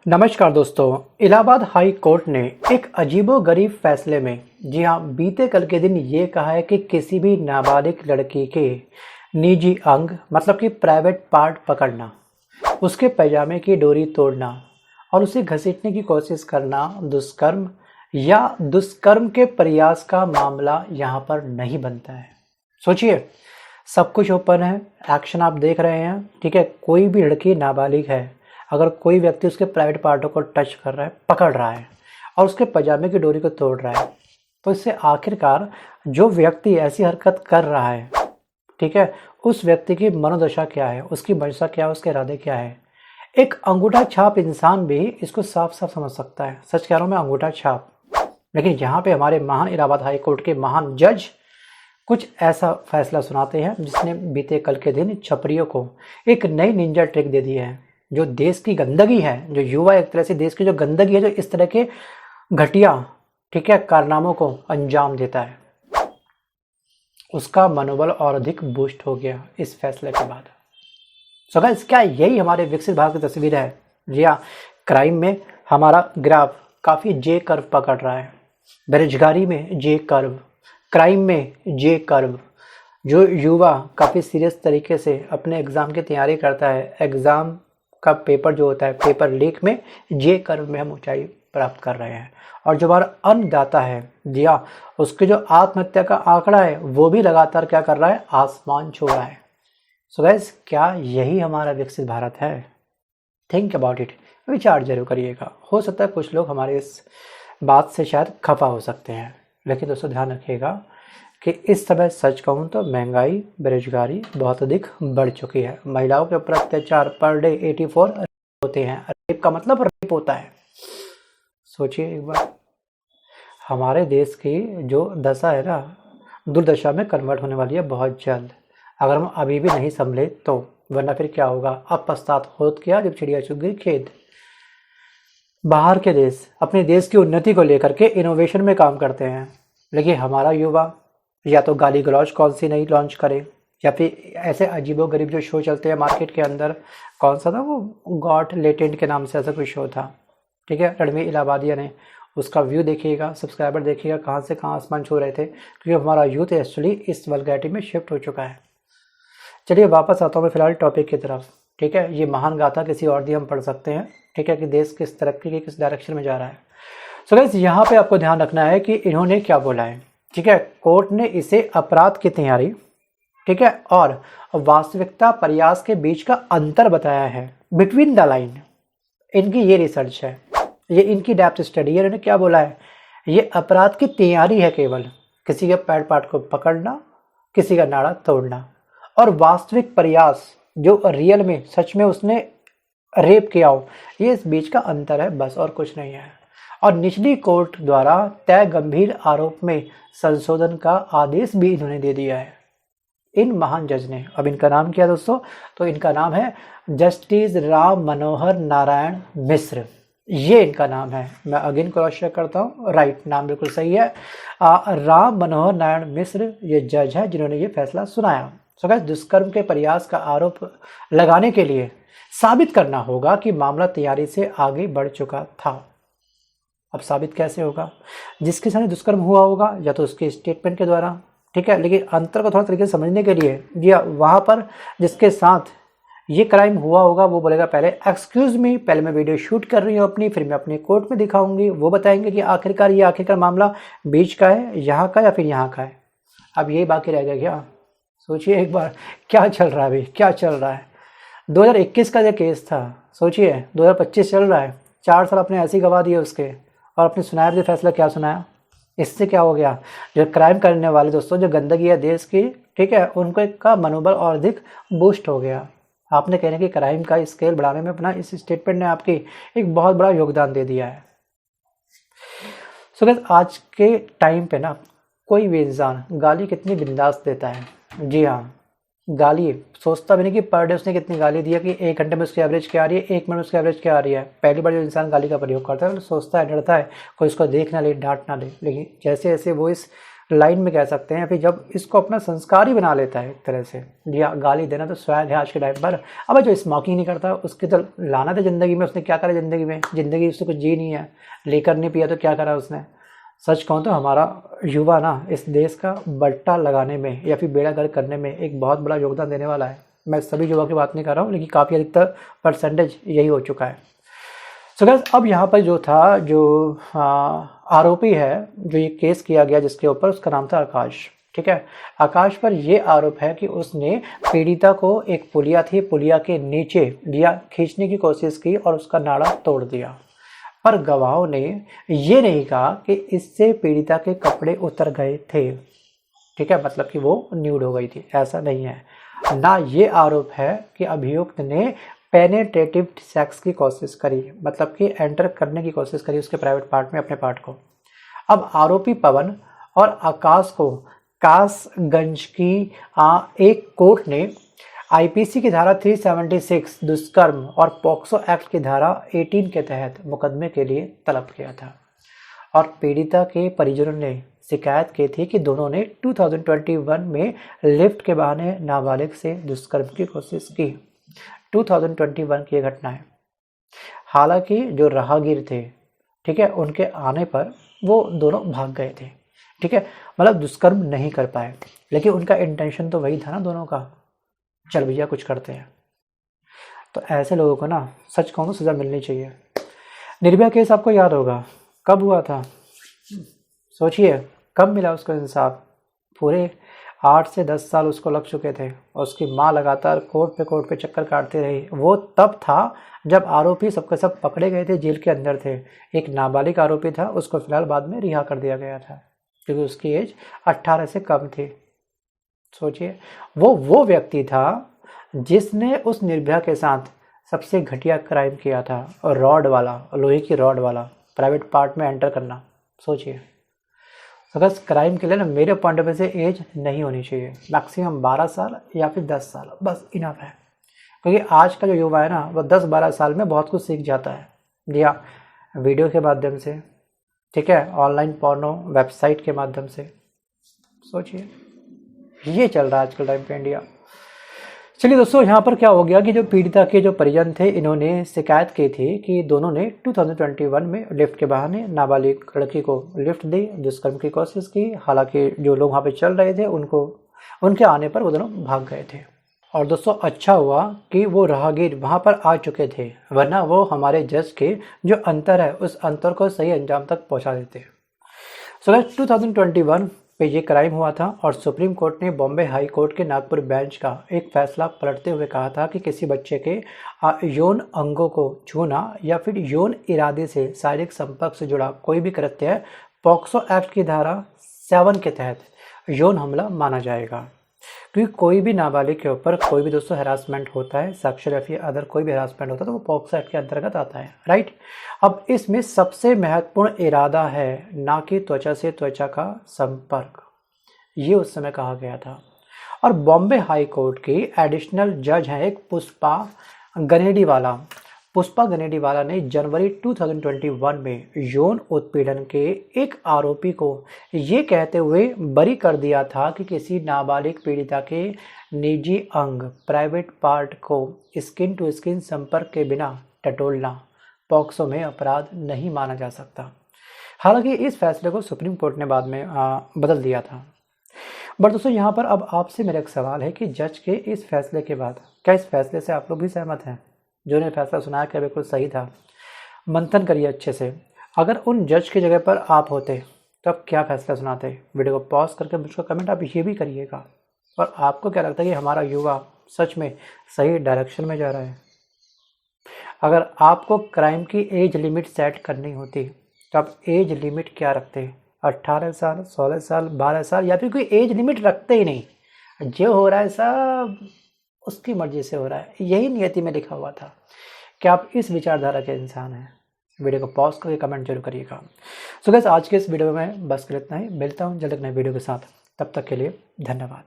नमस्कार दोस्तों। Allahabad high court ने एक अजीबोगरीब फैसले में जी हाँ बीते कल के दिन ये कहा है कि किसी भी नाबालिग लड़की के निजी अंग मतलब कि प्राइवेट पार्ट पकड़ना, उसके पैजामे की डोरी तोड़ना और उसे घसीटने की कोशिश करना दुष्कर्म या दुष्कर्म के प्रयास का मामला यहाँ पर नहीं बनता है। सोचिए, सब कुछ ओपन है, एक्शन आप देख रहे हैं, ठीक है। कोई भी लड़की नाबालिग है, अगर कोई व्यक्ति उसके प्राइवेट पार्टों को टच कर रहा है, पकड़ रहा है और उसके पजामे की डोरी को तोड़ रहा है, तो इससे आखिरकार जो व्यक्ति ऐसी हरकत कर रहा है, ठीक है, उस व्यक्ति की मनोदशा क्या है, उसकी मंशा क्या है, उसके इरादे क्या है। एक अंगूठा छाप इंसान भी इसको साफ साफ समझ सकता है। सच कह रहा हूँ मैं, अंगूठा छाप। लेकिन यहाँ पे हमारे महान इलाहाबाद हाई कोर्ट के महान जज कुछ ऐसा फैसला सुनाते हैं जिसने बीते कल के दिन छपरियों को एक नई निंजा ट्रिक दे दी है। जो देश की गंदगी है, जो युवा एक तरह से देश की जो गंदगी है, जो इस तरह के घटिया, ठीक है, कारनामों को अंजाम देता है, उसका मनोबल और अधिक बूस्ट हो गया इस फैसले के बाद। सो गाइस, क्या यही हमारे विकसित भारत की तस्वीर है? जी हाँ, क्राइम में हमारा ग्राफ काफ़ी जे कर्व पकड़ रहा है, बेरोजगारी में जे कर्व, क्राइम में जे कर्व। जो युवा काफ़ी सीरियस तरीके से अपने एग्ज़ाम की तैयारी करता है, एग्ज़ाम का पेपर जो होता है, पेपर लीक में जे कर्व में हम ऊंचाई प्राप्त कर रहे हैं। और जो हमारा अन्नदाता है, जी हाँ, उसके जो आत्महत्या का आंकड़ा है वो भी लगातार क्या कर रहा है, आसमान छू रहा है। सो गाइस, क्या यही हमारा विकसित भारत है? थिंक अबाउट इट, विचार जरूर करिएगा। हो सकता है कुछ लोग हमारे इस बात से शायद खफा हो सकते हैं, लेकिन दोस्तों ध्यान रखिएगा कि इस समय सच कहूँ तो महंगाई, बेरोजगारी बहुत अधिक बढ़ चुकी है। महिलाओं के ऊपर अत्याचार पर डे 84 होते हैं। रेप का मतलब रेप होता है। सोचिए एक बार, हमारे देश की जो दशा है ना, दुर्दशा में कन्वर्ट होने वाली है बहुत जल्द, अगर हम अभी भी नहीं संभले तो। वरना फिर क्या होगा, अब पछतात होत क्या जब चिड़िया चुग गई खेत। बाहर के देश अपने देश की उन्नति को लेकर के इनोवेशन में काम करते हैं, लेकिन हमारा युवा या तो गाली गलौज कौन सी नई लॉन्च करे, या फिर ऐसे अजीबोगरीब जो शो चलते हैं मार्केट के अंदर। कौन सा था वो, गॉट लेटेंट के नाम से ऐसा कोई शो था, ठीक है, रणवीर इलाहाबादिया ने। उसका व्यू देखिएगा, सब्सक्राइबर देखिएगा, कहाँ से कहाँ आसमान छू रहे थे, क्योंकि हमारा यूथ एक्चुअली इस वल्गैरिटी में शिफ्ट हो चुका है। चलिए वापस आता हूँ मैं फिलहाल टॉपिक की तरफ, ठीक है। ये महान गाथा किसी और दी हम पढ़ सकते हैं, ठीक है, कि देश किस तरक्की के किस डायरेक्शन में जा रहा है। सो गाइस, यहाँ पे आपको ध्यान रखना है कि इन्होंने क्या बोला है, ठीक है। कोर्ट ने इसे अपराध की तैयारी, ठीक है, और वास्तविकता प्रयास के बीच का अंतर बताया है, बिटवीन द लाइन। इनकी ये रिसर्च है, ये इनकी डेप्थ स्टडी है। इन्होंने क्या बोला है, ये अपराध की तैयारी है, केवल किसी के पैर पार्ट को पकड़ना, किसी का नाड़ा तोड़ना, और वास्तविक प्रयास जो रियल में सच में उसने रेप किया हो, ये इस बीच का अंतर है, बस और कुछ नहीं है। और निचली कोर्ट द्वारा तय गंभीर आरोप में संशोधन का आदेश भी इन्होंने दे दिया है, इन महान जज ने। अब इनका नाम क्या है दोस्तों, तो इनका नाम है जस्टिस राम मनोहर नारायण मिश्र, ये इनका नाम है। मैं अगेन क्रॉस चेक करता हूँ, राइट, नाम बिल्कुल सही है। राम मनोहर नारायण मिश्र ये जज है जिन्होंने ये फैसला सुनाया। सो गाइस, दुष्कर्म के प्रयास का आरोप लगाने के लिए साबित करना होगा कि मामला तैयारी से आगे बढ़ चुका था। अब साबित कैसे होगा, जिसके साथ दुष्कर्म हुआ होगा या तो उसके स्टेटमेंट के द्वारा, ठीक है। लेकिन अंतर को थोड़ा तरीके से समझने के लिए, या वहाँ पर जिसके साथ ये क्राइम हुआ होगा वो बोलेगा पहले एक्सक्यूज मी, पहले मैं वीडियो शूट कर रही हूँ अपनी, फिर मैं अपने कोर्ट में दिखाऊंगी। वो बताएंगे कि आखिरकार मामला बीच का है, यहाँ का या फिर यहाँ का है। अब यही बाकी रह गया क्या? सोचिए एक बार, क्या चल रहा है अभी, क्या चल रहा है। 2021 का जो केस था, सोचिए 2025 चल रहा है, 4 साल अपने ऐसे ही गवा दिए उसके, और अपने सुनाया जो फैसला क्या सुनाया। इससे क्या हो गया, जो क्राइम करने वाले दोस्तों, जो गंदगी है देश की, ठीक है, उनको का मनोबल और अधिक बूस्ट हो गया। आपने कहने की क्राइम का स्केल बढ़ाने में अपना इस स्टेटमेंट ने आपकी एक बहुत बड़ा योगदान दे दिया है। सो गाइस, आज के टाइम पे ना कोई भी इंसान गाली कितनी बिंदास देता है। जी हाँ, गाली सोचता भी नहीं कि पर डे उसने कितनी गाली दी है, कि 1 घंटे में उसकी एवरेज क्या आ रही है, 1 मिनट में उसकी एवरेज क्या आ रही है। पहली बार जो इंसान गाली का प्रयोग करता है तो सोचता है, डरता है कोई उसको देख ना ले, डांट ना ले। लेकिन जैसे जैसे वो इस लाइन में कह सकते हैं, फिर जब इसको अपना संस्कार ही बना लेता है एक तरह से। जी हाँ, गाली देना तो स्वैग है आज के टाइम पर। अब जो स्मोकिंग नहीं करता उसके तो लानत है ज़िंदगी में, उसने क्या करा ज़िंदगी में, ज़िंदगी उससे कुछ जी नहीं है, लेकर नहीं पिया तो क्या करा उसने। सच कहूँ तो हमारा युवा ना इस देश का बट्टा लगाने में या फिर बेड़ा गर्क करने में एक बहुत बड़ा योगदान देने वाला है। मैं सभी युवा की बात नहीं कर रहा हूँ, लेकिन काफ़ी अधिकतर परसेंटेज यही हो चुका है। सो गाइस, अब यहाँ पर जो था, जो आरोपी है, जो ये केस किया गया जिसके ऊपर, उसका नाम था आकाश। ठीक है, आकाश पर ये आरोप है कि उसने पीड़िता को एक पुलिया थी, पुलिया के नीचे दिया खींचने की कोशिश की और उसका नाड़ा तोड़ दिया। पर गवाहों ने ये नहीं कहा कि इससे पीड़िता के कपड़े उतर गए थे। ठीक है, मतलब कि वो न्यूड हो गई थी, ऐसा नहीं है। ना ये आरोप है कि अभियुक्त ने पेनेट्रेटिव सेक्स की कोशिश करी, मतलब कि एंटर करने की कोशिश करी उसके प्राइवेट पार्ट में, अपने पार्ट को। अब आरोपी पवन और आकाश को कासगंज की एक कोर्ट ने आईपीसी की धारा 376 दुष्कर्म और पॉक्सो एक्ट की धारा 18 के तहत मुकदमे के लिए तलब किया था। और पीड़िता के परिजनों ने शिकायत की थी कि दोनों ने 2021 में लिफ्ट के बहाने नाबालिग से दुष्कर्म की कोशिश की। 2021 की घटना है। हालांकि जो राहगीर थे, ठीक है, उनके आने पर वो दोनों भाग गए थे। ठीक है, मतलब दुष्कर्म नहीं कर पाए, लेकिन उनका इंटेंशन तो वही था ना दोनों का, चल भैया कुछ करते हैं। तो ऐसे लोगों को ना सच कहूँ तो सज़ा मिलनी चाहिए। निर्भया केस आपको याद होगा, कब हुआ था, सोचिए कब मिला उसको इंसाफ। पूरे 8 से 10 साल उसको लग चुके थे और उसकी माँ लगातार कोर्ट पे चक्कर काटती रही। वो तब था जब आरोपी सबके सब पकड़े गए थे, जेल के अंदर थे। एक नाबालिग आरोपी था, उसको फिलहाल बाद में रिहा कर दिया गया था क्योंकि उसकी एज 18 से कम थी। सोचिए, वो व्यक्ति था जिसने उस निर्भया के साथ सबसे घटिया क्राइम किया था, और रॉड वाला, लोहे की रॉड वाला, प्राइवेट पार्ट में एंटर करना। सोचिए, तो बस क्राइम के लिए ना मेरे पॉइंट ऑफ व्यू से एज नहीं होनी चाहिए, मैक्सिमम 12 साल या फिर 10 साल बस इनफ है। क्योंकि आज का जो युवा है ना, वो 10-12 साल में बहुत कुछ सीख जाता है। जी हाँ, वीडियो के माध्यम से, ठीक है, ऑनलाइन पोर्नो वेबसाइट के माध्यम से। सोचिए, ये चल रहा है आजकल टाइम पे इंडिया। चलिए दोस्तों, यहाँ पर क्या हो गया कि जो पीड़िता के जो परिजन थे, इन्होंने शिकायत की थी कि दोनों ने 2021 में लिफ्ट के बहाने नाबालिग लड़की को लिफ्ट दी, दुष्कर्म की कोशिश की। हालांकि जो लोग वहाँ पे चल रहे थे, उनके आने पर वो दोनों भाग गए थे। और दोस्तों, अच्छा हुआ कि वो राहगीर वहाँ पर आ चुके थे, वरना वो हमारे जज के जो अंतर है, उस अंतर को सही अंजाम तक पहुँचा देते। सो 2021 पे ये क्राइम हुआ था और सुप्रीम कोर्ट ने बॉम्बे हाई कोर्ट के नागपुर बेंच का एक फैसला पलटते हुए कहा था कि किसी बच्चे के यौन अंगों को छूना या फिर यौन इरादे से शारीरिक संपर्क से जुड़ा कोई भी कृत्य पॉक्सो एक्ट की धारा 7 के तहत यौन हमला माना जाएगा। क्योंकि कोई भी नाबालिग के ऊपर कोई भी दोस्तों हैरासमेंट होता है, सेक्सुअल या फिर अदर कोई भी हैरासमेंट होता है, तो वो पॉक्सो एक्ट के अंतर्गत आता है, राइट। अब इसमें सबसे महत्वपूर्ण इरादा है, ना कि त्वचा से त्वचा का संपर्क, ये उस समय कहा गया था। और बॉम्बे हाई कोर्ट की एडिशनल जज है एक पुष्पा गनेडीवाला ने जनवरी 2021 में यौन उत्पीड़न के एक आरोपी को ये कहते हुए बरी कर दिया था कि किसी नाबालिग पीड़िता के निजी अंग, प्राइवेट पार्ट को स्किन टू स्किन संपर्क के बिना टटोलना पॉक्सो में अपराध नहीं माना जा सकता। हालांकि इस फैसले को सुप्रीम कोर्ट ने बाद में बदल दिया था। बट दोस्तों, यहाँ पर अब आपसे मेरा एक सवाल है कि जज के इस फैसले के बाद क्या इस फैसले से आप लोग भी सहमत हैं? जो ने फैसला सुनाया क्या बिल्कुल सही था? मंथन करिए अच्छे से। अगर उन जज की जगह पर आप होते तो आप क्या फैसला सुनाते? वीडियो को पॉज करके मुझको कमेंट आप ये भी करिएगा। और आपको क्या लगता है कि हमारा युवा सच में सही डायरेक्शन में जा रहा है? अगर आपको क्राइम की एज लिमिट सेट करनी होती तो आप एज लिमिट क्या रखते? 18 साल, 16 साल, 12 साल, या फिर कोई एज लिमिट रखते ही नहीं? जो हो रहा है सब उसकी मर्जी से हो रहा है, यही नियति में लिखा हुआ था। क्या आप इस विचारधारा के इंसान हैं? वीडियो को पॉज करके कमेंट जरूर करिएगा। सो गाइस, आज के इस वीडियो में बस कर इतना ही। मिलता हूँ जल्द एक नए वीडियो के साथ, तब तक के लिए धन्यवाद।